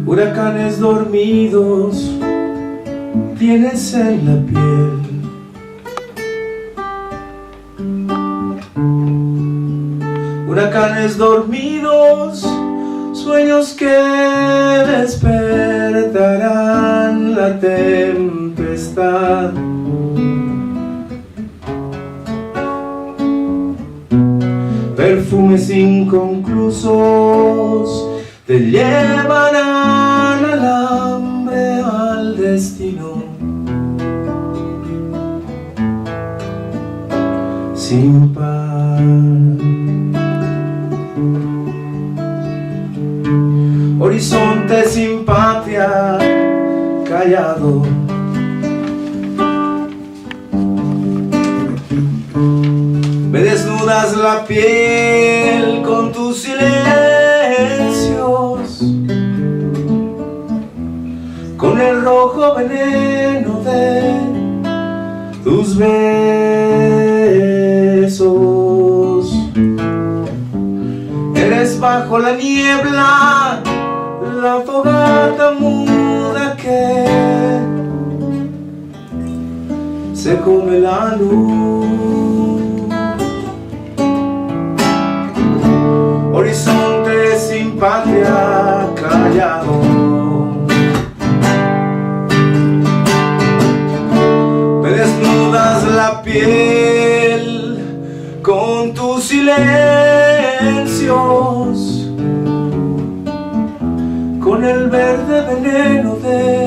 Huracanes dormidos tienes en la piel. Huracanes dormidos, sueños que despertarán la tempestad. Perfumes inconclusos te llevarán al hambre, al destino. Sin par. Horizonte sin patria, callado. Me desnudas la piel con tus silencios, con el rojo veneno de tus besos. Eres bajo la niebla, la fogata muda que se come la luz. Horizonte sin patria, callado. Me desnudas la piel con tus silencios, con el verde veneno de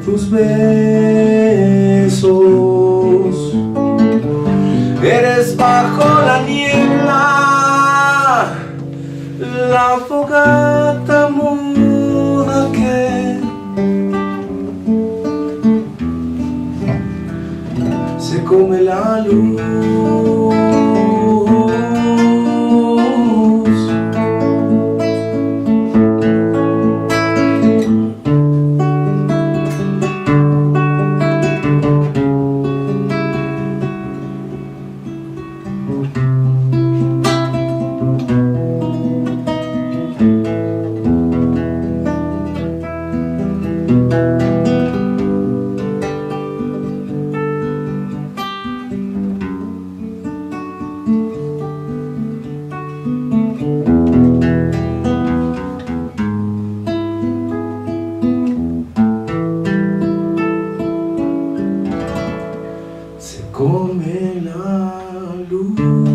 tus besos. Eres bajo la niebla, la fogata muda que se come la luz. Se come la luz.